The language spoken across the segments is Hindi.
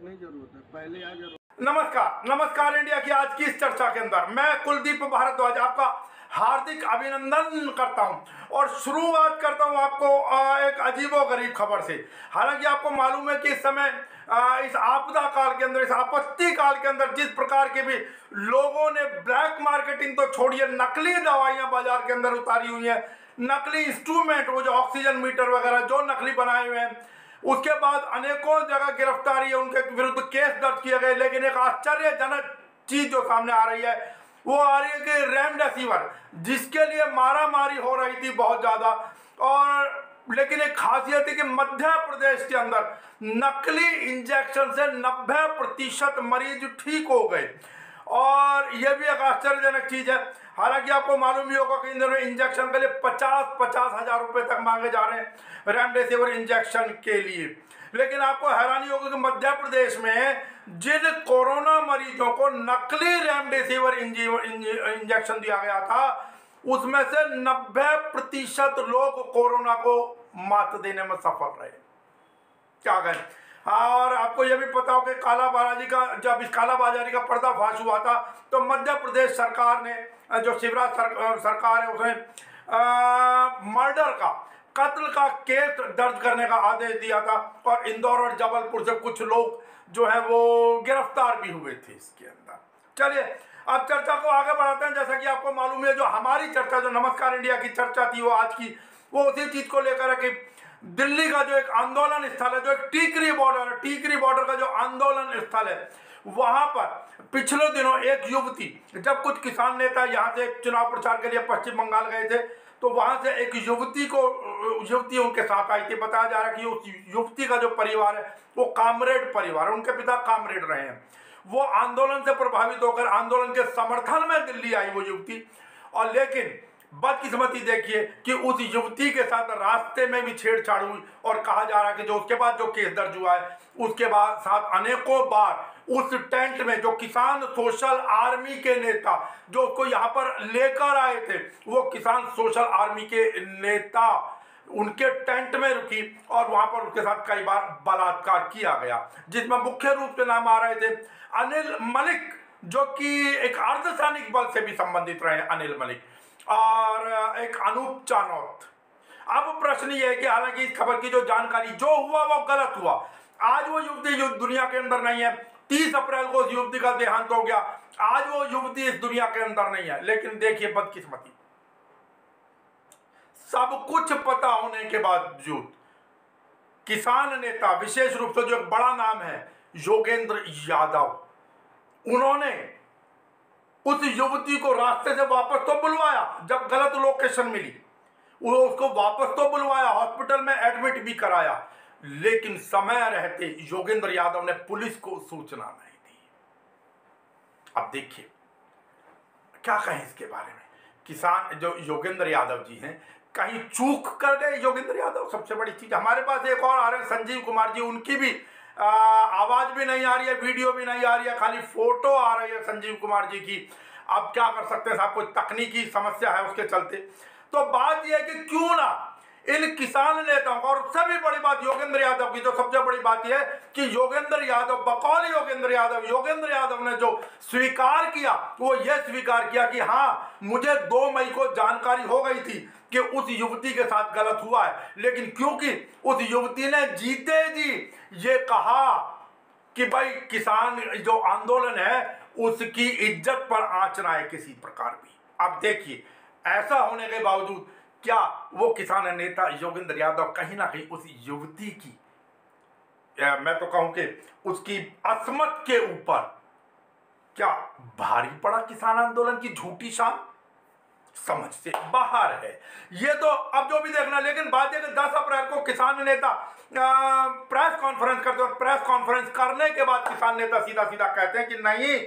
नहीं जरूरत है, पहले आ जरूरत। नमस्कार इंडिया की आज की इस चर्चा के अंदर मैं कुलदीप भारद्वाज आपका हार्दिक अभिनंदन करता हूं और शुरुआत करता हूं आपको एक अजीबोगरीब खबर से। हालांकि आपको मालूम है कि इस समय इस आपदा काल के अंदर, इस आपत्ति काल के अंदर जिस प्रकार के भी लोगों ने ब्लैक मार्केटिंग तो छोड़िए, नकली दवाइयां बाजार के अंदर उतारी हुई हैं, नकली इंस्ट्रूमेंट, वो जो ऑक्सीजन मीटर वगैरह जो नकली बनाए हुए हैं, उसके बाद अनेकों जगह गिरफ्तारी है, उनके विरुद्ध केस दर्ज किए गए। लेकिन एक आश्चर्यजनक चीज जो सामने आ रही है वो आ रही है कि रेमडेसिविर, जिसके लिए मारामारी हो रही थी बहुत ज्यादा, और लेकिन एक खासियत है कि मध्य प्रदेश के अंदर नकली इंजेक्शन से 90% मरीज ठीक हो गए, और यह भी एक आश्चर्यजनक चीज है। हालांकि आपको मालूम ही होगा कि इन दिनों इंजेक्शन के लिए 50-50 हजार रुपए तक मांगे जा रहे हैं रेमडेसिविर इंजेक्शन के लिए। लेकिन आपको हैरानी होगी कि मध्य प्रदेश में जिन कोरोना मरीजों को नकली रेमडेसिविर इंजेक्शन दिया गया था, उसमें से 90% लोग कोरोना को मात देने में सफल रहे। क्या कहें। और आपको यह भी पता हो कि कालाबाजारी का, जब इस कालाबाजारी का पर्दाफाश हुआ था तो मध्य प्रदेश सरकार ने, जो शिवराज सरकार है, उसने मर्डर का, कत्ल का केस दर्ज करने का आदेश दिया था, और इंदौर और जबलपुर से कुछ लोग जो है वो गिरफ्तार भी हुए थे इसके अंदर। चलिए अब चर्चा को आगे बढ़ाते हैं। जैसा कि आपको मालूम है, जो हमारी चर्चा, जो नमस्कार इंडिया की चर्चा थी वो आज की, वो उसी चीज को लेकर है कि दिल्ली का जो एक आंदोलन स्थल है, जो एक टीकरी बॉर्डर है, टीकरी बॉर्डर का जो आंदोलन स्थल है, वहां पर पिछले दिनों एक युवती, जब कुछ किसान नेता यहां से चुनाव प्रचार के लिए पश्चिम बंगाल गए थे, तो वहां से एक युवती उनके साथ आई थी। बताया जा रहा है कि उस युवती का जो परिवार है वो कामरेड परिवार है, उनके पिता कामरेड रहे हैं। वो आंदोलन से प्रभावित होकर आंदोलन के समर्थन में दिल्ली आई वो युवती, और लेकिन बदकिस्मती देखिए कि उस युवती के साथ रास्ते में भी छेड़छाड़ हुई, और कहा जा रहा है कि जो उसके बाद जो केस दर्ज हुआ है, उसके बाद साथ अनेकों बार उस टेंट में जो किसान सोशल आर्मी के नेता जो उसको यहाँ पर लेकर आए थे, वो किसान सोशल आर्मी के नेता उनके टेंट में रुकी, और वहां पर उसके साथ कई बार बलात्कार किया गया, जिसमें मुख्य रूप से नाम आ रहे थे अनिल मलिक, जो कि एक अर्धसैनिक बल से भी संबंधित रहे, अनिल मलिक, और एक अनूप चानौत। अब प्रश्न ये है कि हालांकि इस खबर की जो जानकारी, जो हुआ वो गलत हुआ। आज वो युवती जो दुनिया के अंदर नहीं है, 30 अप्रैल को उस युवती का देहांत हो गया, आज वो युवती इस दुनिया के अंदर नहीं है। लेकिन देखिए बदकिस्मती, सब कुछ पता होने के बावजूद किसान नेता, विशेष रूप से जो एक बड़ा नाम है योगेंद्र यादव, उन्होंने उस युवती को रास्ते से वापस तो बुलवाया, जब गलत लोकेशन मिली उसको वापस तो बुलवाया, हॉस्पिटल में एडमिट भी कराया, लेकिन समय रहते योगेंद्र यादव ने पुलिस को सूचना नहीं दी। अब देखिए क्या कहें इसके बारे में। किसान जो योगेंद्र यादव जी हैं, कहीं चूक कर गए योगेंद्र यादव। सबसे बड़ी चीज, हमारे पास एक और आ रहे हैं संजीव कुमार जी, उनकी भी आवाज भी नहीं आ रही है, वीडियो भी नहीं आ रही है, खाली फोटो आ रही है संजीव कुमार जी की। अब क्या कर सकते हैं साहब, कोई तकनीकी समस्या है उसके चलते। तो बात यह है कि क्यों ना इन किसान नेताओं को, और सबसे बड़ी बात योगेंद्र यादव की, जो सबसे बड़ी बात यह है कि योगेंद्र यादव, बकौल योगेंद्र यादव ने जो स्वीकार किया, वो यह स्वीकार किया कि हाँ, मुझे 2 मई को जानकारी हो गई थी कि उस युवती के साथ गलत हुआ है, लेकिन क्योंकि उस युवती ने जीते जी ये कहा कि भाई किसान जो आंदोलन है उसकी इज्जत पर आंच ना आए किसी प्रकार भी। अब देखिए, ऐसा होने के बावजूद क्या वो किसान नेता योगेंद्र यादव कहीं ना कहीं उस युवती की, मैं तो कहूं कि उसकी असमत के ऊपर क्या भारी पड़ा किसान आंदोलन की झूठी शान, समझ से बाहर है ये तो। अब जो भी देखना, लेकिन बात यह कि 10 अप्रैल को किसान नेता प्रेस कॉन्फ्रेंस करते, और प्रेस कॉन्फ्रेंस करने के बाद किसान नेता सीधा सीधा कहते हैं कि नहीं,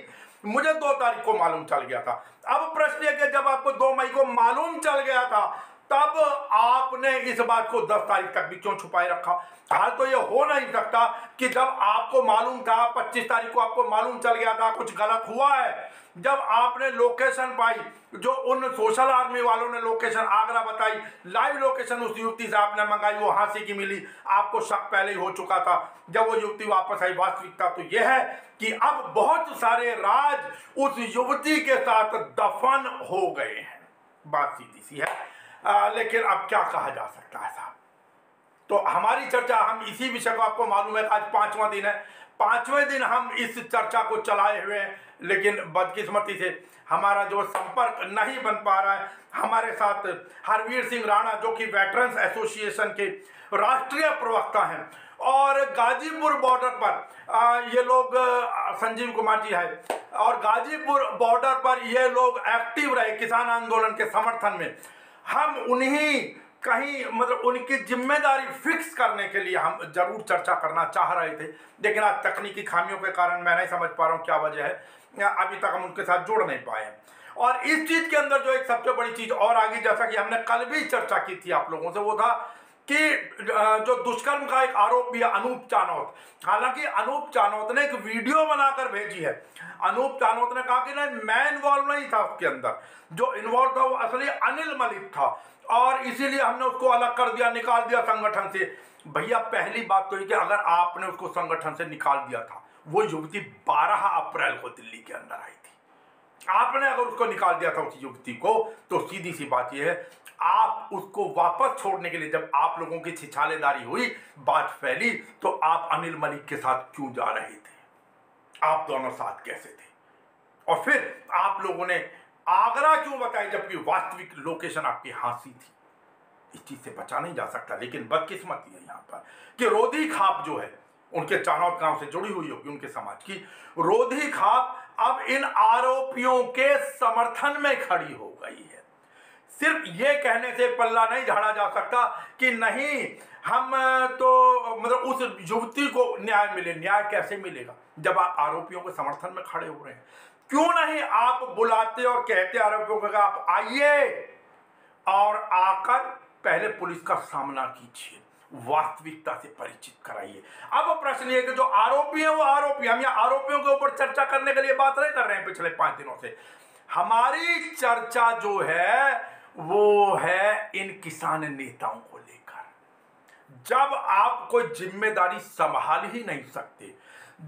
मुझे 2 तारीख को मालूम चल गया था। अब प्रश्न यह कि जब आपको 2 मई को मालूम चल गया था, तब आपने इस बात को 10 तारीख तक भी क्यों छुपाए रखा? हाल तो ये हो नहीं सकता कि जब आपको मालूम था, 25 तारीख को आपको मालूम चल गया था कुछ गलत हुआ है, जब आपने लोकेशन पाई, जो उन सोशल आर्मी वालों ने लोकेशन आगरा बताई, लाइव लोकेशन उस युवती से आपने मंगाई, वो हांसी की मिली, आपको शक पहले ही हो चुका था। जब वो युवती वापस आई, वास्तविकता तो यह है कि अब बहुत सारे राज उस युवती के साथ दफन हो गए हैं। बात सीधी सी है, लेकिन अब क्या कहा जा सकता है साहब। तो हमारी चर्चा, हम इसी विषय को, आपको मालूम है आज 5वां दिन है, 5वें दिन हम इस चर्चा को चलाए हुए हैं, लेकिन बदकिस्मती से हमारा जो संपर्क नहीं बन पा रहा है। हमारे साथ हरवीर सिंह राणा, जो कि वेटरन्स एसोसिएशन के राष्ट्रीय प्रवक्ता हैं, और गाजीपुर बॉर्डर पर ये लोग संजीव कुमार जी है, और गाजीपुर बॉर्डर पर ये लोग एक्टिव रहे किसान आंदोलन के समर्थन में। हम उन्हीं कहीं मतलब उनकी जिम्मेदारी फिक्स करने के लिए हम जरूर चर्चा करना चाह रहे थे, लेकिन आज तकनीकी खामियों के कारण मैं नहीं समझ पा रहा हूँ क्या वजह है, अभी तक हम उनके साथ जुड़ नहीं पाए हैं। और इस चीज के अंदर जो एक सबसे बड़ी चीज और आगे, जैसा कि हमने कल भी चर्चा की थी आप लोगों से, वो था कि जो दुष्कर्म का एक आरोपी है अनूप चानौत, हालांकि अनूप चानौत ने एक वीडियो बनाकर भेजी है। अनूप चानौत ने कहा कि नहीं, मैं इन्वॉल्व नहीं था उसके अंदर, जो इन्वॉल्व था वो असली अनिल मलिक था, और इसीलिए हमने उसको अलग कर दिया, निकाल दिया संगठन से। भैया पहली बात तो ये कि अगर आपने उसको संगठन से निकाल दिया था, वो युवती 12 अप्रैल को दिल्ली के अंदर आई थी, आपने अगर उसको निकाल दिया था उस युवती को, तो सीधी सी बात यह है, आप उसको वापस छोड़ने के लिए जब आप लोगों की छिछालेदारी हुई, बात फैली, तो आप अनिल मलिक के साथ क्यों जा रहे थे? आप दोनों साथ कैसे थे? और फिर आप लोगों ने आगरा क्यों बताई, जबकि वास्तविक लोकेशन आपकी हांसी थी? इस चीज से बचा नहीं जा सकता। लेकिन बदकिस्मती है यहाँ पर कि रोधी खाप जो है, उनके चानौत गांव से जुड़ी हुई होगी उनके समाज की, रोधी खाप अब इन आरोपियों के समर्थन में खड़ी हो गई है। सिर्फ ये कहने से पल्ला नहीं झाड़ा जा सकता कि नहीं, हम तो मतलब उस युवती को न्याय मिले। न्याय कैसे मिलेगा जब आप आरोपियों के समर्थन में खड़े हो रहे हैं? क्यों नहीं आप बुलाते और कहते आरोपियों को, आप आइए और आकर पहले पुलिस का सामना कीजिए, वास्तविकता से परिचित कराइए। अब प्रश्न ये कि जो आरोपी है वो आरोपी, हम यहाँ आरोपियों के ऊपर चर्चा करने के लिए बात नहीं कर रहे हैं पिछले 5 दिनों से। हमारी चर्चा जो है वो है इन किसान नेताओं को लेकर। जब आप कोई जिम्मेदारी संभाल ही नहीं सकते,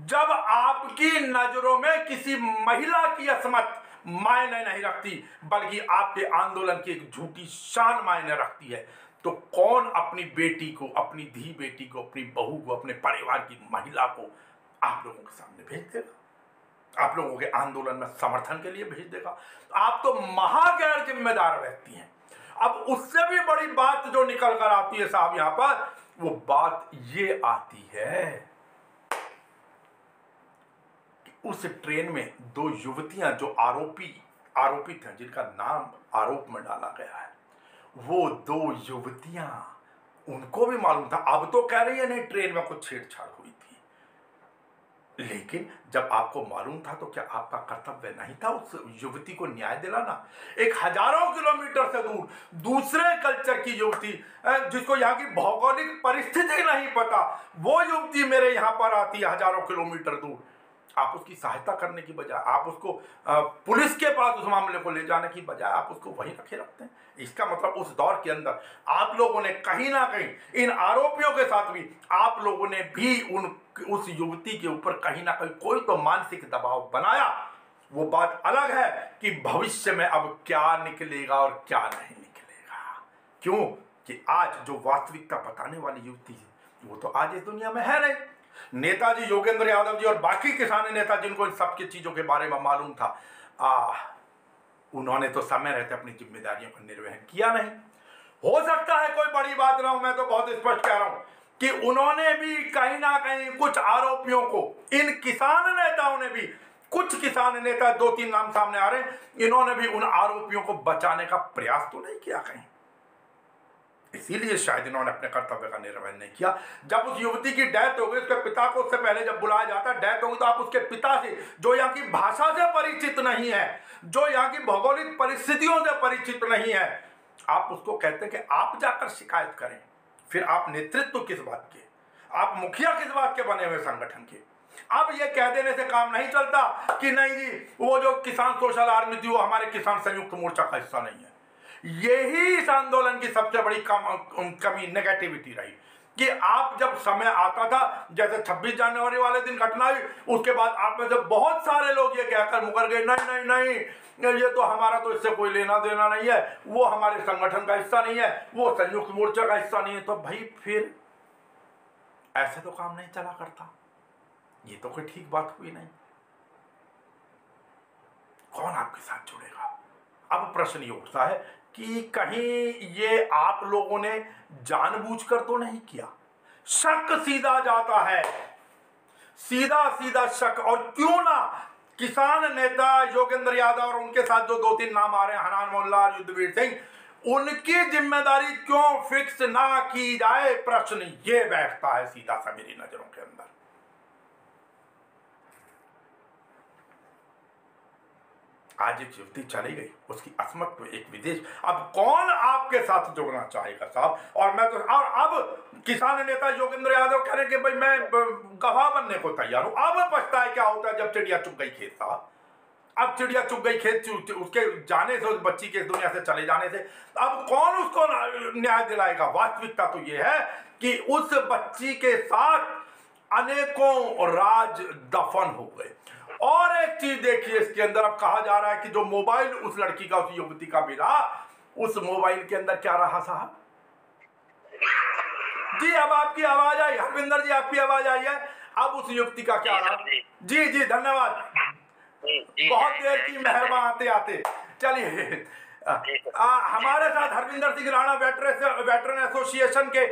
जब आपकी नजरों में किसी महिला की असमत मायने नहीं रखती, बल्कि आपके आंदोलन की एक झूठी शान मायने रखती है, तो कौन अपनी बेटी को, अपनी धी बेटी को, अपनी बहू को, अपने परिवार की महिला को आप लोगों के सामने भेज देगा? आप लोगों के आंदोलन में समर्थन के लिए भेज देगा? आप तो महा गैर जिम्मेदार व्यक्ति हैं। अब उससे भी बड़ी बात जो निकल कर आती है साहब यहां पर, वो बात ये आती है कि उस ट्रेन में 2 युवतियां जो आरोपित हैं, जिनका नाम आरोप में डाला गया है, वो 2 युवतियां, उनको भी मालूम था। अब तो कह रही है नहीं, ट्रेन में कुछ छेड़छाड़ हुई थी, लेकिन जब आपको मालूम था तो क्या आपका कर्तव्य नहीं था उस युवती को न्याय दिलाना? एक हजारों किलोमीटर से दूर दूसरे कल्चर की युवती, जिसको यहाँ की भौगोलिक परिस्थिति नहीं पता, वो युवती मेरे यहाँ पर आती है हजारों किलोमीटर दूर। आप उसकी सहायता करने की बजाय, आप उसको पुलिस के पास उस मामले को ले जाने की बजाय आप उसको वहीं रखे रखते हैं। इसका मतलब उस दौर के अंदर आप लोगों ने कहीं ना कहीं इन आरोपियों के साथ भी आप लोगों ने भी उस युवती के ऊपर कहीं ना कहीं कोई तो मानसिक दबाव बनाया। वो बात अलग है कि भविष्य में अब क्या निकलेगा और क्या नहीं निकलेगा। क्यों कि आज जो वास्तविकता बताने वाली युवती है वो तो आज इस दुनिया में है नहीं। नेताजी योगेंद्र यादव जी और बाकी किसान नेता जिनको इन सब की चीजों के बारे में मालूम था, उन्होंने तो समय रहते अपनी जिम्मेदारियों का निर्वहन किया नहीं। हो सकता है कोई बड़ी बात ना हो, मैं तो बहुत स्पष्ट कह रहा हूं कि उन्होंने भी कहीं ना कहीं कुछ आरोपियों को, इन किसान नेताओं ने भी, कुछ किसान नेता 2-3 नाम सामने आ रहे हैं, इन्होंने भी उन आरोपियों को बचाने का प्रयास तो नहीं किया कहीं। इसीलिए शायद इन्होंने अपने कर्तव्य का निर्वहन नहीं किया। जब उस युवती की डेथ हो गई, उसके पिता को उससे पहले जब बुलाया जाता, डेथ होगी, तो आप उसके पिता से, जो यहाँ की भाषा से परिचित नहीं है, जो यहाँ की भौगोलिक परिस्थितियों से परिचित नहीं है, आप उसको कहते हैं कि आप जाकर शिकायत करें। फिर आप नेतृत्व किस बात के, आप मुखिया किस बात के बने हुए संगठन के। अब ये कह देने से काम नहीं चलता कि नहीं जी वो जो किसान सोशल आर्मी थी वो हमारे किसान संयुक्त मोर्चा का हिस्सा नहीं है। यही इस आंदोलन की सबसे बड़ी कमी नेगेटिविटी रही कि आप जब समय आता था, जैसे 26 जनवरी वाले दिन घटना हुई, उसके बाद आप में से बहुत सारे लोग ये कहकर मुकर गए नहीं नहीं नहीं, ये तो हमारा तो इससे कोई लेना देना नहीं है, वो हमारे संगठन का हिस्सा नहीं है, वो संयुक्त मोर्चा का हिस्सा नहीं है। तो भाई फिर ऐसे तो काम नहीं चला करता, ये तो कोई ठीक बात हुई नहीं। कौन आपके साथ जुड़ेगा? अब प्रश्न ये उठता है कि कहीं ये आप लोगों ने जानबूझकर तो नहीं किया। शक सीधा जाता है, सीधा सीधा शक। और क्यों ना किसान नेता योगेंद्र यादव और उनके साथ जो 2-3 नाम आ रहे हैं, हनान मोल्ला, युद्धवीर सिंह, उनकी जिम्मेदारी क्यों फिक्स ना की जाए, प्रश्न ये बैठता है सीधा सा मेरी नजरों के अंदर। आज एक युवती चली गई, उसकी अस्मत को एक विदेश, अब कौन आपके साथ जुड़ना चाहेगा साहब। और मैं तो और अब किसान नेता योगेंद्र यादव कह रहे कि भाई मैं गवाह बनने को तैयार हूं। अब पछता है क्या होता है जब चिड़िया चुग गई खेत साहब। अब चिड़िया चुग गई खेत, उसके जाने से, उस बच्ची के इस दुनिया से चले जाने से अब कौन उसको न्याय दिलाएगा। वास्तविकता तो ये है कि उस बच्ची के साथ अनेकों राज दफन हो गए। और एक चीज देखिए इसके अंदर, अब कहा जा रहा है कि जो मोबाइल उस लड़की का, उस युवती का मिला, उस मोबाइल के अंदर क्या रहा साहब जी। अब आपकी आवाज आई, हरविंदर जी आपकी आवाज आई है। अब उस युवती का क्या रहा? जी जी धन्यवाद, बहुत देर की मेहरबान आते आते। चलिए हमारे साथ हरविंदर सिंह राणा, वेटरन एसोसिएशन के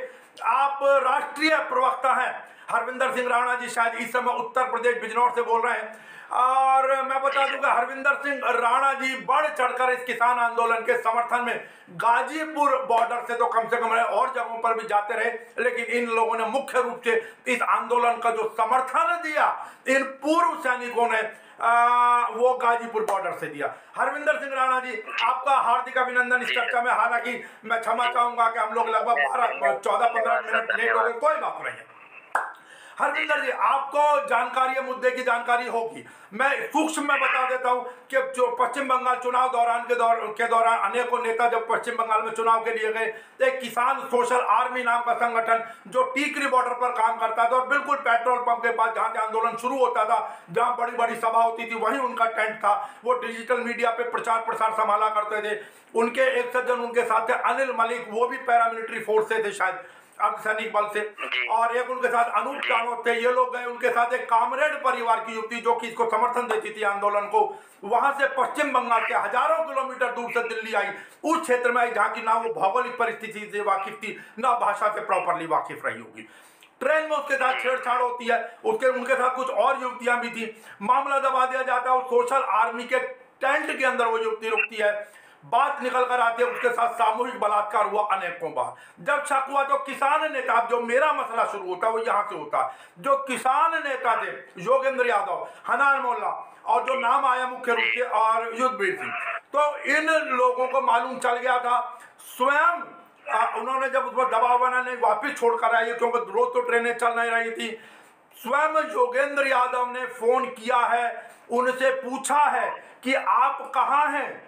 आप राष्ट्रीय प्रवक्ता हैं। हरविंदर सिंह राणा जी शायद इस समय उत्तर प्रदेश बिजनौर से बोल रहे हैं। और मैं बता दूंगा हरविंदर सिंह राणा जी बढ़ चढ़कर इस किसान आंदोलन के समर्थन में गाजीपुर बॉर्डर से तो कम से कम और जगहों पर भी जाते रहे, लेकिन इन लोगों ने मुख्य रूप से इस आंदोलन का जो समर्थन दिया इन पूर्व सैनिकों ने वो गाजीपुर बॉर्डर से दिया। हरविंदर सिंह राणा जी आपका हार्दिक अभिनंदन इस चर्चा में। हालांकि मैं क्षमा चाहूंगा कि हम लोग लगभग 14-15 मिनट लेट हो गए, कोई बात नहीं है। हरविंदर जी आपको जानकारी, मुद्दे की जानकारी होगी। मैं सूक्ष्म में बता देता हूं कि जो पश्चिम बंगाल चुनाव के दौरान अनेकों नेता जब पश्चिम बंगाल में चुनाव के लिए गए, तो एक किसान सोशल आर्मी नाम का संगठन जो टीकरी बॉर्डर पर काम करता था और बिल्कुल पेट्रोल पंप के पास जहां आंदोलन शुरू होता था, जहां बड़ी बड़ी सभा होती थी, वहीं उनका टेंट था। वो डिजिटल मीडिया पे प्रचार प्रसार संभाला करते थे। उनके एक सज्जन उनके साथ थे अनिल मलिक, वो भी पैरामिलिट्री फोर्स से थे शायद, अर्धसैनिक बल से। और एक उनके साथ अनूप कानोत थे, ये लोग गए। उनके साथ एक कामरेड परिवार की युवती जो कि इसको समर्थन देती थी आंदोलन को, वहां से पश्चिम बंगाल के हजारों किलोमीटर दूर से दिल्ली आई, उस क्षेत्र में आई जहां की ना वो भौगोलिक परिस्थिति से वाकिफ थी, ना भाषा से प्रॉपरली वाकिफ रही होगी। ट्रेन में उसके साथ छेड़छाड़ होती है, उनके साथ कुछ और युवतियां भी थी। मामला दबा दिया जाता है और सोशल आर्मी के टेंट के अंदर वो युवती रुकती है। बात निकल कर आती है, उसके साथ सामूहिक बलात्कार हुआ अनेकों बार। जब शक हुआ तो किसान नेता, जो मेरा मसला शुरू होता है वो यहाँ से होता है, जो किसान नेता थे योगेंद्र यादव, हनान मोल्ला और जो नाम आया मुख्य रूप से और युद्धवीर सिंह, तो इन लोगों को मालूम चल गया था। स्वयं उन्होंने जब उस पर दबाव बनाने वापिस छोड़कर आए, क्योंकि रोज तो ट्रेनें चल नहीं रही थी, स्वयं योगेंद्र यादव ने फोन किया है, उनसे पूछा है कि आप कहाँ हैं।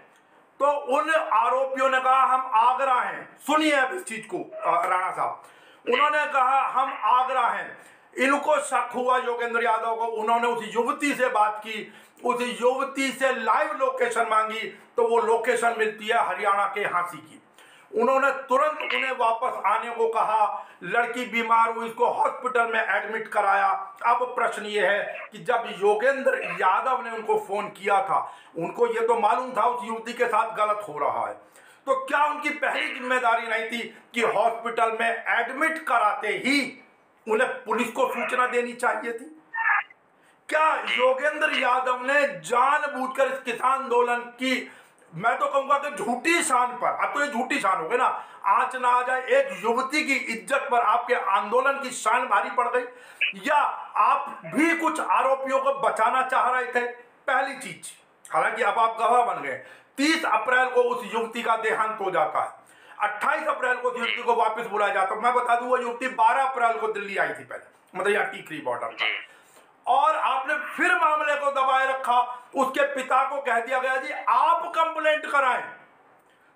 तो उन आरोपियों ने कहा हम आगरा हैं। सुनिए अब इस चीज को राणा साहब, उन्होंने कहा हम आगरा हैं। इनको शक हुआ योगेंद्र यादव को, उन्होंने उस युवती से बात की, उस युवती से लाइव लोकेशन मांगी, तो वो लोकेशन मिलती है हरियाणा के हांसी की। उन्होंने तुरंत उन्हें वापस आने को कहा। लड़की बीमार हुई, इसको हॉस्पिटल में एडमिट कराया। अब प्रश्न ये है कि जब योगेंद्र यादव ने उनको फोन किया था, उनको ये तो मालूम था उस युवती के साथ गलत हो रहा है, तो क्या उनकी पहली जिम्मेदारी नहीं थी कि हॉस्पिटल में एडमिट कराते ही उन्हें पुलिस को सूचना देनी चाहिए थी? क्या योगेंद्र यादव ने जानबूझकर इस किसान आंदोलन की, मैं तो कहूंगा कि झूठी शान पर, अब तो ये झूठी शान हो गई ना, आंच ना आ जाए, एक युवती की इज्जत पर आपके आंदोलन की शान भारी पड़ गई, या आप भी कुछ आरोपियों को बचाना चाह रहे थे? पहली चीज, हालांकि अब आप गवाह बन गए। 30 अप्रैल को उस युवती का देहांत हो जाता है। 28 अप्रैल को युवती को वापस बुलाया जाता। मैं बता दूं वो युवती 12 अप्रैल को दिल्ली आई थी पहले, मतलब यहाँ टीकरी बॉर्डर पर, और आपने फिर मामले को दबाए रखा। उसके पिता को कह दिया गया जी आप कंप्लेंट कराएं।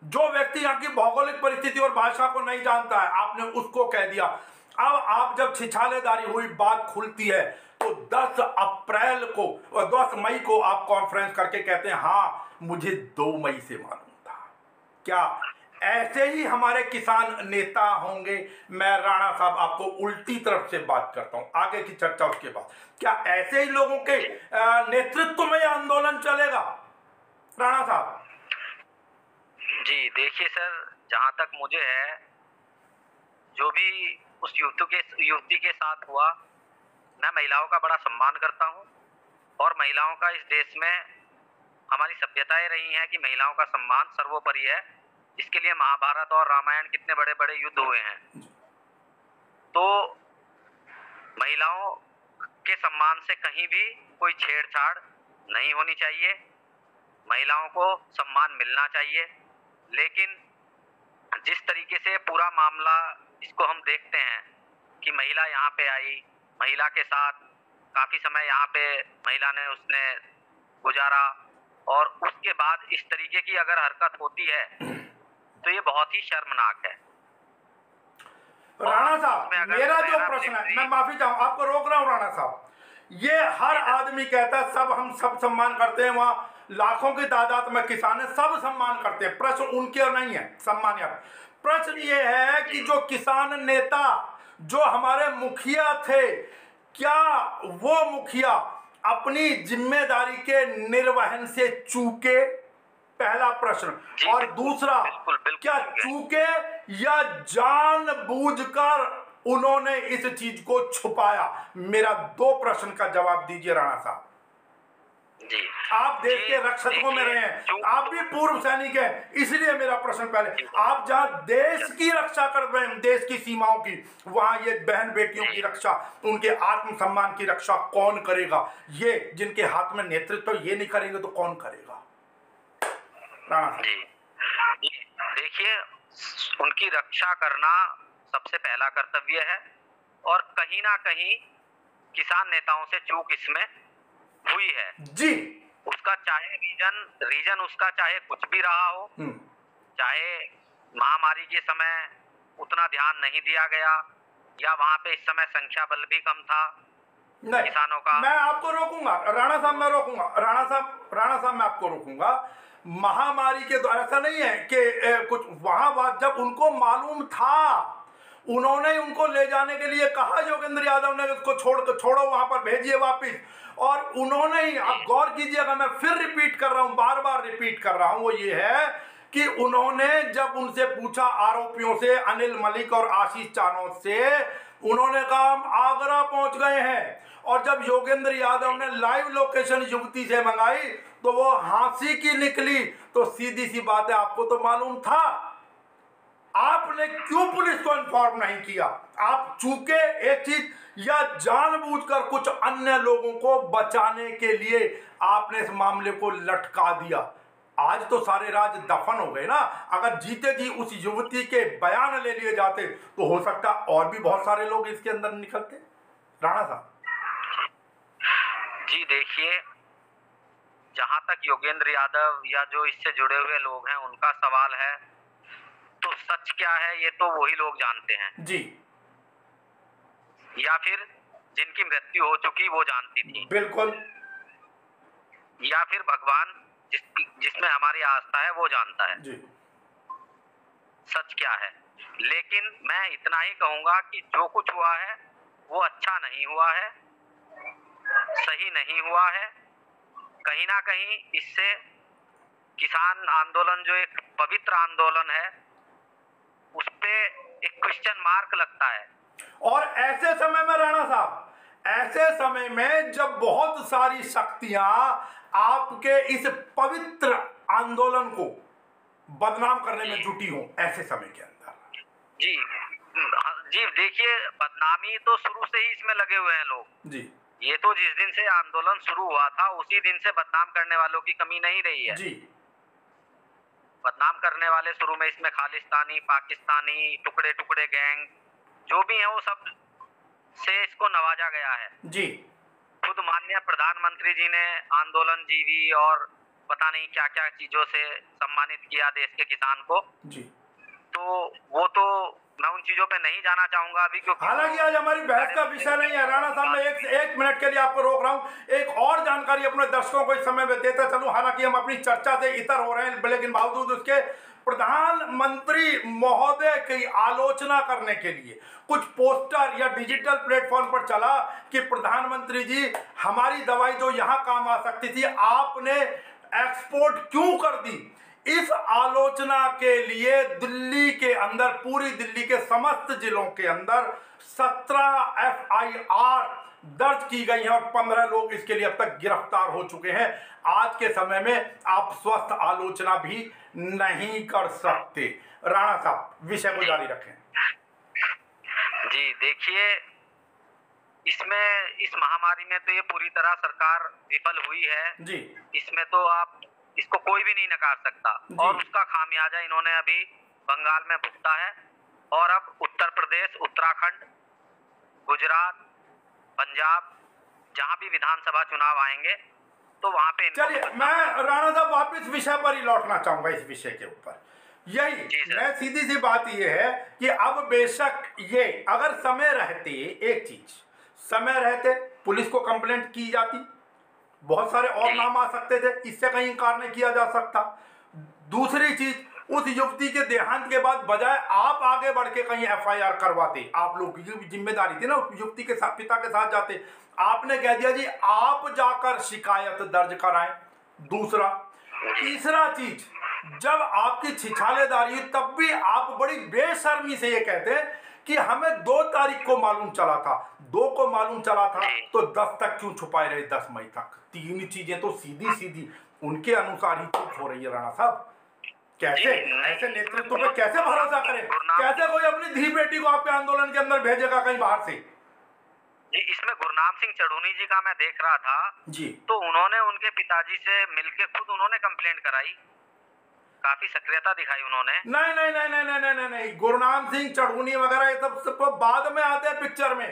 जो व्यक्ति यहाँ की भौगोलिक परिस्थिति और भाषा को नहीं जानता है, आपने उसको कह दिया। अब आप जब छिछालेदारी हुई, बात खुलती है, तो 10 अप्रैल को और 10 मई को आप कॉन्फ्रेंस करके कहते हैं हाँ मुझे 2 मई से मालूम था। क्या ऐसे ही हमारे किसान नेता होंगे? मैं राणा साहब आपको उल्टी तरफ से बात करता हूं, आगे की चर्चा उसके बाद। क्या ऐसे ही लोगों के नेतृत्व में यह आंदोलन चलेगा राणा साहब? जी देखिए सर, जहां तक मुझे है, जो भी उस युवती के साथ हुआ, मैं महिलाओं का बड़ा सम्मान करता हूं, और महिलाओं का इस देश में हमारी सभ्यताएं रही हैं कि महिलाओं का सम्मान सर्वोपरि है। इसके लिए महाभारत और रामायण कितने बड़े बड़े युद्ध हुए हैं। तो महिलाओं के सम्मान से कहीं भी कोई छेड़छाड़ नहीं होनी चाहिए, महिलाओं को सम्मान मिलना चाहिए। लेकिन जिस तरीके से पूरा मामला इसको हम देखते हैं कि महिला यहाँ पे आई, महिला के साथ काफी समय यहाँ पे महिला ने उसने गुजारा, और उसके बाद इस तरीके की अगर हरकत होती है तो ये बहुत ही शर्मनाक है। राणा साहब, मेरा जो प्रश्न है, मैं माफी चाहूँ आपको रोक रहा हूँ राणा साहब, ये हर आदमी कहता है सब हम सब सम्मान करते हैं, वहाँ लाखों की तादाद में किसान है, सब सम्मान करते हैं। प्रश्न उनके और नहीं है सम्मान यहाँ। प्रश्न ये है कि जो किसान नेता, जो हमारे मुखिया थे, क्या वो मुखिया अपनी जिम्मेदारी के निर्वहन से चूके? पहला प्रश्न। और दूसरा, क्या चूके या जानबूझकर उन्होंने इस चीज को छुपाया? मेरा 2 प्रश्न का जवाब दीजिए राणा साहब। जी, आप देश के रक्षकों में रहे हैं, आप भी पूर्व सैनिक हैं, इसलिए मेरा प्रश्न पहले, आप जहां देश की रक्षा कर रहे हैं, देश की सीमाओं की, वहां ये बहन बेटियों की रक्षा, उनके आत्मसम्मान की रक्षा कौन करेगा? ये जिनके हाथ में नेतृत्व ये नहीं करेंगे तो कौन करेगा? जी देखिए, उनकी रक्षा करना सबसे पहला कर्तव्य है, और कहीं ना कहीं किसान नेताओं से चूक इसमें हुई है जी। उसका चाहे रीजन उसका चाहे कुछ भी रहा हो, चाहे महामारी के समय उतना ध्यान नहीं दिया गया, या वहां पे इस समय संख्या बल भी कम था किसानों का। मैं आपको रोकूंगा राणा साहब, मैं रोकूंगा राणा साहब, मैं आपको रोकूंगा। महामारी के द्वारा ऐसा नहीं है कि कुछ वहां बात, जब उनको मालूम था, उन्होंने उनको ले जाने के लिए कहा, योगेंद्र यादव ने उसको छोड़ो वहां पर, भेजिए वापिस। और उन्होंने ही, आप गौर कीजिएगा, मैं फिर रिपीट कर रहा हूं, बार बार रिपीट कर रहा हूं, वो ये है कि उन्होंने जब उनसे पूछा, आरोपियों से, अनिल मलिक और आशीष चानोद से, उन्होंने कहा हम आगरा पहुंच गए हैं। और जब योगेंद्र यादव ने लाइव लोकेशन युवती से मंगाई तो वो हंसी की निकली। तो सीधी सी बात है, आपको तो मालूम था, आपने क्यों पुलिस को इन्फॉर्म नहीं किया? आप चूके एक चीज, या जानबूझकर कुछ अन्य लोगों को बचाने के लिए आपने इस मामले को लटका दिया। आज तो सारे राज दफन हो गए ना। अगर जीते जी उस युवती के बयान ले लिए जाते तो हो सकता और भी बहुत सारे लोग इसके अंदर निकलते। राणा साहब जी देखिए, जहां तक योगेंद्र यादव या जो इससे जुड़े हुए लोग हैं उनका सवाल है, तो सच क्या है ये तो वही लोग जानते हैं जी, या फिर जिनकी मृत्यु हो चुकी वो जानती थी, बिल्कुल, या फिर भगवान जिसमें हमारी आस्था है वो जानता है जी। सच क्या है। लेकिन मैं इतना ही कहूंगा कि जो कुछ हुआ है वो अच्छा नहीं हुआ है, सही नहीं हुआ है। कहीं ना कहीं इससे किसान आंदोलन, जो एक पवित्र आंदोलन है, उस पे एक क्वेश्चन मार्क लगता है। और ऐसे समय में राणा साहब, ऐसे समय में जब बहुत सारी शक्तियां आपके इस पवित्र आंदोलन को बदनाम करने में जुटी हो, ऐसे समय के अंदर जी जी देखिए, बदनामी तो शुरू से ही इसमें लगे हुए हैं लोग जी। ये तो जिस दिन से आंदोलन शुरू हुआ था उसी दिन से बदनाम करने वालों की कमी नहीं रही है जी। बदनाम करने वाले शुरू में इसमें खालिस्तानी, पाकिस्तानी, टुकड़े टुकड़े गैंग जो भी है वो सब से इसको नवाजा गया है। जी। खुद माननीय प्रधानमंत्री जी ने आंदोलन जीवी और पता नहीं क्या क्या चीजों से सम्मानित किया देश के किसान को जी। तो वो तो मैं उन चीजों पे नहीं जाना चाहूंगा अभी, क्योंकि हालांकि आज हमारी बहस का विषय नहीं है। राणा साहब, मैं एक मिनट के लिए आपको रोक रहा हूँ। एक और जानकारी अपने दर्शकों को इस समय में देता चलूं। हालांकि हम अपनी चर्चा से इतर हो रहे हैं, लेकिन बावजूद उसके प्रधानमंत्री महोदय की आलोचना करने के लिए कुछ पोस्टर या डिजिटल प्लेटफॉर्म पर चला कि प्रधानमंत्री जी, हमारी दवाई जो यहाँ काम आ सकती थी आपने एक्सपोर्ट क्यों कर दी। इस आलोचना के लिए दिल्ली के अंदर, पूरी दिल्ली के समस्त जिलों के अंदर 17 FIR दर्ज की गई हैं और 15 लोग इसके लिए अब तक गिरफ्तार हो चुके हैं। आज के समय में आप स्वस्थ आलोचना भी नहीं कर सकते। राणा साहब, विषय को जारी रखें। जी देखिए, इसमें इस महामारी में तो ये पूरी तरह सरकार विफल हुई है जी। इसमें तो आप इसको कोई भी नहीं नकार सकता और उसका खामियाजा इन्होंने अभी बंगाल में भुगता है और अब उत्तर प्रदेश, उत्तराखंड, गुजरात, पंजाब, जहां भी विधानसभा चुनाव आएंगे तो वहां पे। चलिए, मैं राणा साहब वापस विषय पर ही लौटना चाहूंगा। इस विषय के ऊपर यही मैं सीधी सी बात यह है कि अब बेशक ये अगर समय रहते, एक चीज समय रहते पुलिस को कंप्लेंट की जाती, बहुत सारे और नाम आ सकते थे, इससे कहीं इनकार नहीं किया जा सकता। दूसरी चीज, उस युवती के देहांत के बाद बजाय आप आगे बढ़ के कहीं FIR करवाते, आप लोग की जिम्मेदारी थी ना, उस युवती के साथ, पिता के साथ जाते। आपने कह दिया जी आप जाकर शिकायत दर्ज कराएं। दूसरा, तीसरा चीज, जब आपकी छिछालेदारी तब भी आप बड़ी बेशर्मी से ये कहते कि हमें 2 तारीख को मालूम चला था, 2 को मालूम चला था तो 10 तक क्यों छुपाए रहे, 10 मई तक। 3 चीजें तो सीधी सीधी उनके अनुसार ही चुप हो रही है। राणा साहब, कैसे ऐसे नेतृत्व पे कैसे भरोसा करें? कैसे कोई अपनी धी बेटी को आपके आंदोलन के अंदर भेजेगा कहीं बाहर से? जी, इसमें गुरनाम सिंह चढ़ूनी जी का मैं देख रहा था जी, तो उन्होंने उनके पिताजी से मिलके खुद उन्होंने कंप्लेंट कराई, काफी सक्रियता दिखाई उन्होंने। नहीं नहीं नहीं नहीं नहीं नहीं नहीं, गुरनाम सिंह चढ़ूनी वगैरह ये सब बाद में आते हैं पिक्चर में।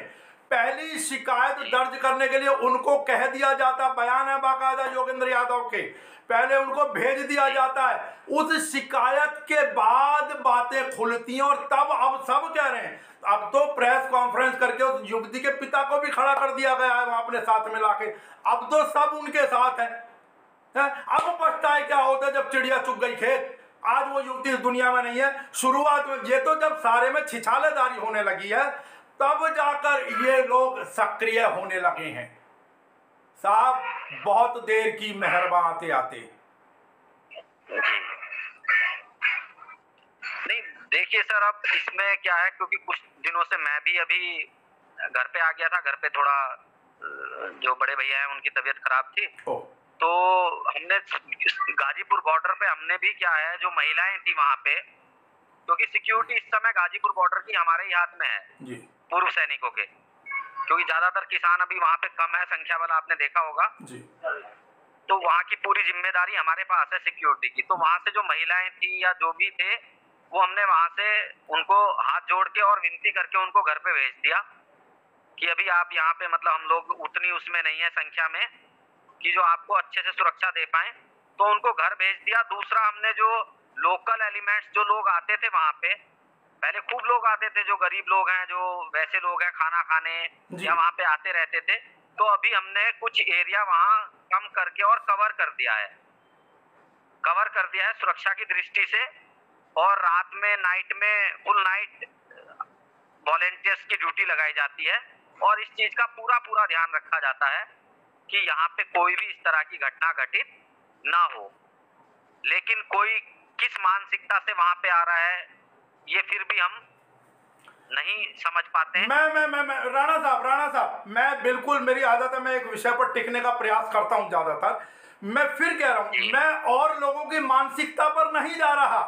पहली शिकायत दर्ज करने के लिए उनको कह दिया जाता, बयान है बाकायदा योगेंद्र यादव के, पहले उनको भेज दिया जाता है। उस शिकायत के बाद बातें खुलती हैं और तब अब सब कह रहे हैं। अब तो प्रेस कॉन्फ्रेंस करके उस युवती के पिता को भी खड़ा कर दिया गया है वहां अपने साथ में लाके। अब तो सब उनके साथ हैं। अब पछताए क्या होता जब चिड़िया चुग गई खेत। आज वो युवती इस दुनिया में नहीं है। शुरुआत में ये तो जब सारे में छिछालेदारी होने लगी है तब जाकर ये लोग सक्रिय होने लगे हैं। साहब, बहुत देर की मेहरबान आते आते। नहीं देखिए सर, अब इसमें क्या है, क्योंकि कुछ दिनों से मैं भी अभी घर पे आ गया था। घर पे थोड़ा जो बड़े भैया हैं उनकी तबीयत खराब थी, तो हमने गाजीपुर बॉर्डर पे हमने भी क्या है, जो महिलाएं थी वहां पे, क्योंकि सिक्योरिटी इस समय गाजीपुर बॉर्डर की हमारे ही हाथ में है जी। पूर्व सैनिकों के, क्योंकि ज्यादातर किसान अभी वहां पे कम है संख्या वाला, आपने देखा होगा जी। तो वहां की पूरी जिम्मेदारी हमारे पास है सिक्योरिटी की। तो वहां से जो महिलाएं थी या जो भी थे वो हमने वहां से उनको हाथ जोड़ के और विनती करके उनको घर पे भेज दिया कि अभी आप यहाँ पे, मतलब हम लोग उतनी उसमें नहीं है संख्या में कि जो आपको अच्छे से सुरक्षा दे पाए, तो उनको घर भेज दिया। दूसरा, हमने जो लोकल एलिमेंट्स, जो लोग आते थे वहां पे, पहले खूब लोग आते थे, जो गरीब लोग हैं, जो वैसे लोग हैं खाना खाने या वहां पे आते रहते थे, तो अभी हमने कुछ एरिया वहां कम करके और कवर कर दिया है सुरक्षा की दृष्टि से। और रात में, नाइट में, फुल नाइट वॉलेंटियर्स की ड्यूटी लगाई जाती है और इस चीज का पूरा ध्यान रखा जाता है कि यहाँ पे कोई भी इस तरह की घटना घटित ना हो। लेकिन कोई किस मानसिकता से वहां पे आ रहा है ये फिर भी हम नहीं समझ पाते हैं। मैं राणा साहब, मैं बिल्कुल, मेरी आदत है, मैं एक विषय पर टिकने का प्रयास करता हूं ज्यादातर। मैं फिर कह रहा हूं, मैं और लोगों की मानसिकता पर नहीं जा रहा,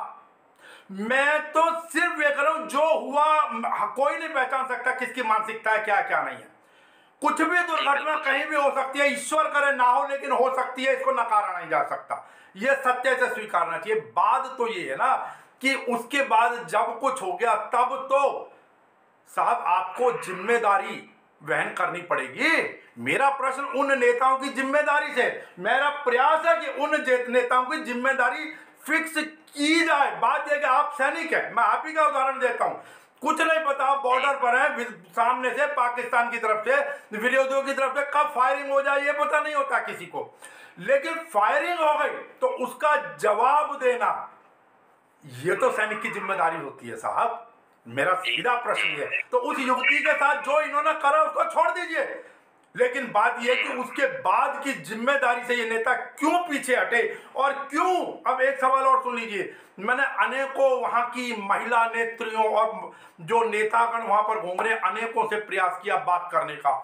मैं तो सिर्फ ये कर रहा हूं जो हुआ। कोई नहीं पहचान सकता किसकी मानसिकता है, क्या क्या नहीं है। कुछ भी दुर्घटना कहीं भी हो सकती है, ईश्वर करे ना हो लेकिन हो सकती है, इसको नकारा नहीं जा सकता, ये सत्य से स्वीकारना चाहिए। बात तो ये है ना कि उसके बाद जब कुछ हो गया तब तो साहब आपको जिम्मेदारी वहन करनी पड़ेगी। मेरा प्रश्न उन नेताओं की जिम्मेदारी से, मेरा प्रयास है कि उन नेताओं की जिम्मेदारी फिक्स की जाए। बात यह कि आप सैनिक हैं, मैं आप ही का उदाहरण देता हूं, कुछ नहीं पता बॉर्डर पर है, सामने से पाकिस्तान की तरफ से, विरोधियों की तरफ से कब फायरिंग हो जाए ये पता नहीं होता किसी को, लेकिन फायरिंग हो गई तो उसका जवाब देना ये तो सैनिक की जिम्मेदारी होती है साहब। मेरा सीधा प्रश्न है, तो उस युवती के साथ जो इन्होंने करा उसको छोड़ दीजिए, लेकिन बात यह कि उसके बाद की जिम्मेदारी से ये नेता क्यों पीछे हटे और क्यों। अब एक सवाल और सुन लीजिए, मैंने अनेकों वहां की महिला नेत्रियों और जो नेतागण वहां पर घूम रहे अनेकों से प्रयास किया बात करने का।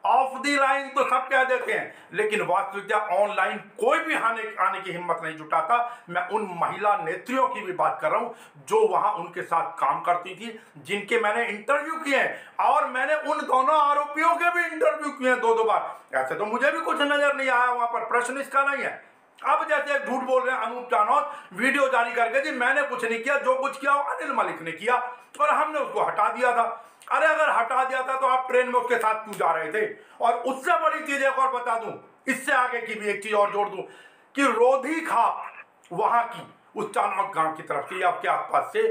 ऑफ दी लाइन तो सब कह देते हैं, लेकिन वास्तविकता ऑनलाइन कोई भी आने की हिम्मत नहीं जुटाता। मैं उन महिला नेत्रियों की भी बात कर रहा हूं जो वहां उनके साथ काम करती थी, जिनके मैंने इंटरव्यू किए हैं, और मैंने उन दोनों आरोपियों के भी इंटरव्यू किए हैं 2-2 बार। ऐसे तो मुझे भी कुछ नजर नहीं आया वहां पर, प्रश्न इसका नहीं है। अब जैसे झूठ बोल रहे हैं अनूप जानौत वीडियो जारी करके, जी मैंने कुछ नहीं किया, जो कुछ किया वो अनिल मलिक ने किया और हमने उसको हटा दिया था। अरे अगर हटा दिया था तो आप ट्रेन में उसके साथ क्यों जा रहे थे। और उससे बड़ी चीज एक और बता दूं, इससे आगे की भी एक चीज और जोड़ दूं कि रोधी खाप वहां की उस चानौत गांव की तरफ से या आपके आसपास से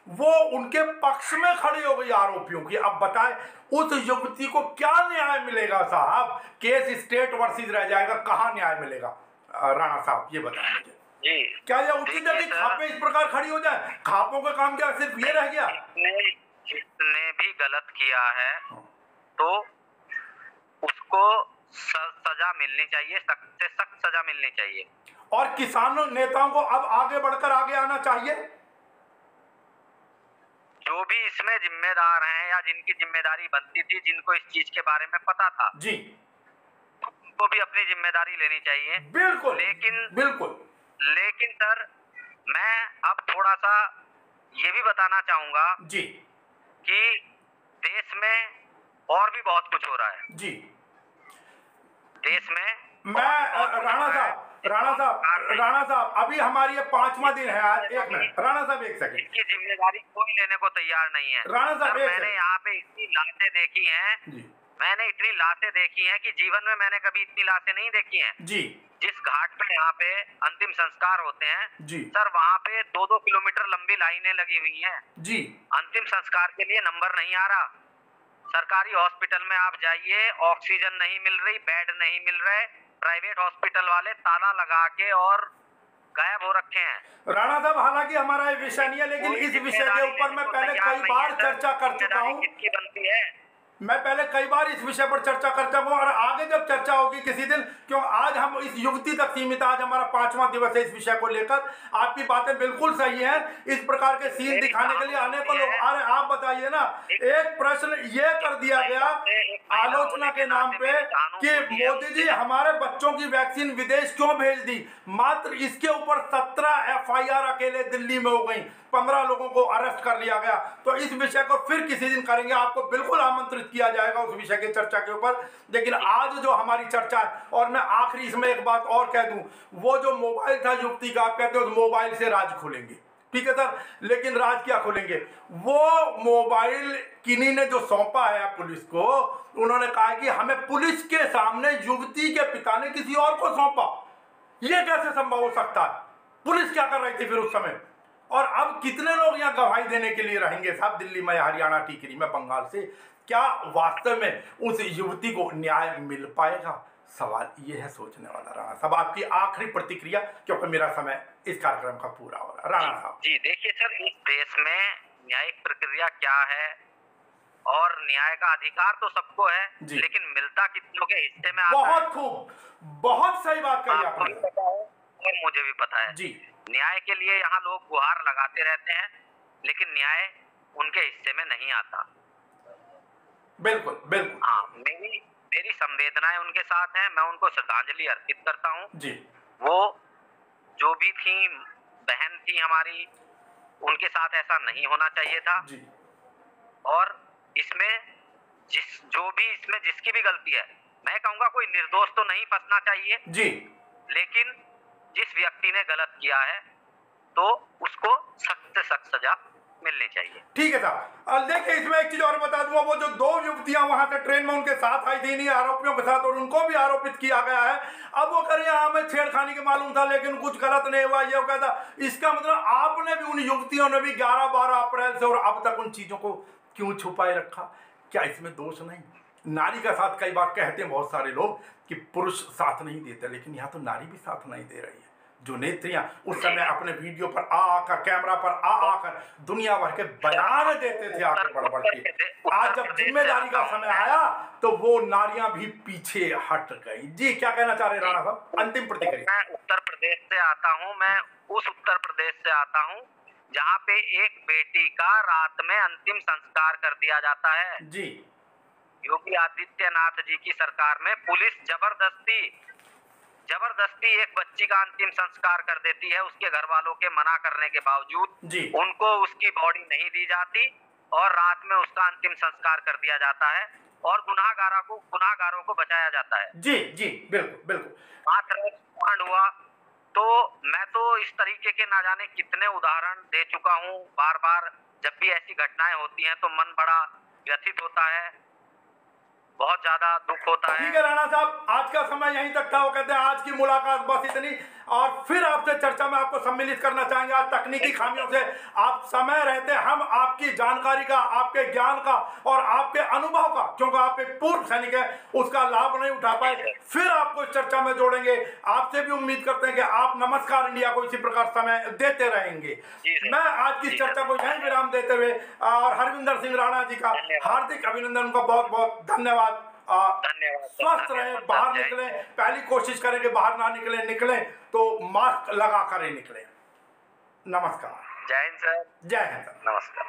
वो उनके पक्ष में खड़ी हो गई आरोपियों की। अब बताएं उस युवती को क्या न्याय मिलेगा साहब, केस स्टेट वर्सेस रह जाएगा, कहां न्याय मिलेगा। राणा साहब ये बताएं मुझे, जी क्या यह उचित है कि खापें इस प्रकार खड़ी हो जाए। खापों का काम क्या सिर्फ ये रह गया। जिसने भी गलत किया है तो उसको सजा मिलनी चाहिए, सख्त से सख्त सजा मिलनी चाहिए, और किसानों नेताओं को अब आगे बढ़कर आगे आना चाहिए। जो भी इसमें जिम्मेदार हैं या जिनकी जिम्मेदारी बनती थी, जिनको इस चीज के बारे में पता था जी, उनको भी अपनी जिम्मेदारी लेनी चाहिए। बिल्कुल लेकिन सर मैं अब थोड़ा सा ये भी बताना चाहूंगा जी कि देश में और भी बहुत कुछ हो रहा है। जी, देश में मैं राणा साहब अभी हमारी ये 5वां दिन है आज। एक मिनट राणा साहब, एक सेकंड, इसकी जिम्मेदारी कोई लेने को तैयार नहीं है। राणा साहब मैंने यहाँ पे इतनी लाशें देखी हैं जी, मैंने इतनी लाशें देखी हैं कि जीवन में मैंने कभी इतनी लाशें नहीं देखी हैं जी। जिस घाट पे यहाँ पे अंतिम संस्कार होते हैं जी सर, वहाँ पे 2-2 किलोमीटर लंबी लाइनें लगी हुई हैं जी, अंतिम संस्कार के लिए। नंबर नहीं आ रहा। सरकारी हॉस्पिटल में आप जाइए, ऑक्सीजन नहीं मिल रही, बेड नहीं मिल रहे, प्राइवेट हॉस्पिटल वाले ताला लगा के और गायब हो रखे हैं। राणा साहब हालांकि हमारा ये विषय नहीं है, लेकिन इस विषय के ऊपर मैं पहले कई बार चर्चा कर चुका हूँ। किसकी बनती है? मैं पहले कई बार इस विषय पर चर्चा कर चुका हूं और आगे जब चर्चा होगी किसी दिन, क्यों आज हम इस युवती तक सीमित, आज हमारा 5वां दिवस है इस विषय को लेकर। आपकी बातें बिल्कुल सही हैं, इस प्रकार के सीन दिखाने के लिए अनेकों लोग। अरे आप बताइए ना, एक प्रश्न ये कर दिया गया आलोचना के नाम पे कि मोदी जी हमारे बच्चों की वैक्सीन विदेश क्यों भेज दी। मात्र इसके ऊपर 17 FIR अकेले दिल्ली में हो गई, 15 लोगों को अरेस्ट कर लिया गया। तो इस विषय को फिर किसी दिन करेंगे, आपको बिल्कुल आमंत्रित किया जाएगा उस विषय की चर्चा के ऊपर। लेकिन आज जो हमारी चर्चा है, और मैं आखिरी इसमें एक बात और कह दूं, वो जो मोबाइल था युवती का, आप कहते हो उस मोबाइल से राज खोलेंगे, ठीक है सर, लेकिन राज क्या खोलेंगे? वो मोबाइल किन्हीं ने जो सौंपा है पुलिस को, उन्होंने कहा कि हमें पुलिस के सामने युवती के पिता ने किसी और को सौंपा। यह कैसे संभव हो सकता है? पुलिस क्या कर रही थी फिर उस समय? और अब कितने लोग यहाँ गवाही देने के लिए रहेंगे साहब, दिल्ली में, हरियाणा, टीकरी में, बंगाल से? क्या वास्तव में उस युवती को न्याय मिल पाएगा? सवाल ये है सोचने वाला। राणा साहब आपकी आखिरी प्रतिक्रिया, क्योंकि मेरा समय इस कार्यक्रम का पूरा हो रहा है। राणा साहब जी, देखिए सर, इस देश में न्यायिक प्रक्रिया क्या है और न्याय का अधिकार तो सबको है, लेकिन मिलता कितनों के हिस्से में आता है। बहुत खूब, बहुत सही बात कही आपको भी पता है और मुझे भी पता है जी। न्याय के लिए यहाँ लोग गुहार लगाते रहते हैं, लेकिन न्याय उनके हिस्से में नहीं आता। बिल्कुल बिल्कुल। हाँ, मेरी संवेदनाएं उनके साथ हैं, मैं उनको श्रद्धांजलि अर्पित करता हूँ जी। वो जो भी थी, बहन थी हमारी, उनके साथ ऐसा नहीं होना चाहिए था जी। और इसमें जो भी इसमें जिसकी भी गलती है, मैं कहूंगा कोई निर्दोष तो नहीं फंसना चाहिए जी, लेकिन जिस व्यक्ति ने गलत किया है तो उसको सख्त से सख्त सजा मिलनी चाहिए। ठीक है साहब। और देखिए इसमें एक चीज और बता दूंगा, वो जो 2 युवतियां वहां से ट्रेन में उनके साथ आई थी, नहीं आरोपियों के साथ, और उनको भी आरोपित किया गया है। अब वो करिए हमें छेड़खानी के मालूम था लेकिन कुछ गलत नहीं हुआ, ये कहता, इसका मतलब आपने भी, उन युवतियों ने भी 11-12 अप्रैल से और अब तक उन चीजों को क्यों छुपाए रखा? क्या इसमें दोष नहीं? नारी का साथ कई बार कहते हैं बहुत सारे लोग कि पुरुष साथ नहीं देते, लेकिन यहाँ तो नारी भी साथ नहीं दे रही है। जो नेत्रियां उस समय अपने वीडियो पर आकर, कैमरा पर आकर दुनिया भर के बयान देते थे आगे बढ़ बढ़ के, आज जब जिम्मेदारी का समय आया तो वो नारियां भी पीछे हट गई। जी, क्या कहना चाह रहे राणा साहब, अंतिम प्रतिक्रिया? मैं उत्तर प्रदेश से आता हूँ, मैं उस उत्तर प्रदेश से आता हूँ जहाँ पे एक बेटी का रात में अंतिम संस्कार कर दिया जाता है। जी, योगी आदित्यनाथ जी की सरकार में पुलिस जबरदस्ती एक बच्ची का अंतिम संस्कार कर देती है, उसके घर वालों के मना करने के बावजूद जी, उनको उसकी बॉडी नहीं दी जाती और रात में उसका अंतिम संस्कार कर दिया जाता है और गुनाहगारों को बचाया जाता है। जी, जी, बिल्कुल बिल्कुल। मात्र कांड हुआ तो मैं तो इस तरीके के ना जाने कितने उदाहरण दे चुका हूँ। बार बार जब भी ऐसी घटनाएं होती हैं तो मन बड़ा व्यथित होता है, बहुत ज्यादा दुख होता है। ठीक है राणा साहब, आज का समय यहीं तक था। वो कहते हैं आज की मुलाकात बस इतनी, और फिर आपसे चर्चा में आपको सम्मिलित करना चाहेंगे। आज तकनीकी खामियों से आप समय रहते हम आपकी जानकारी का, आपके ज्ञान का और आपके अनुभव का, क्योंकि आप एक पूर्व सैनिक है, उसका लाभ नहीं उठा पाए, फिर आपको चर्चा में जोड़ेंगे। आपसे भी उम्मीद करते हैं कि आप नमस्कार इंडिया को इसी प्रकार समय देते रहेंगे। मैं आज की चर्चा को यहीं विराम देते हुए और हरविंदर सिंह राणा जी का हार्दिक अभिनंदन, उनका बहुत बहुत धन्यवाद। स्वस्थ रहे, बाहर निकले, पहली कोशिश करें कि बाहर ना निकले तो मास्क लगा कर ही निकले। नमस्कार। जय हिंद सर। जय हिंद। नमस्कार।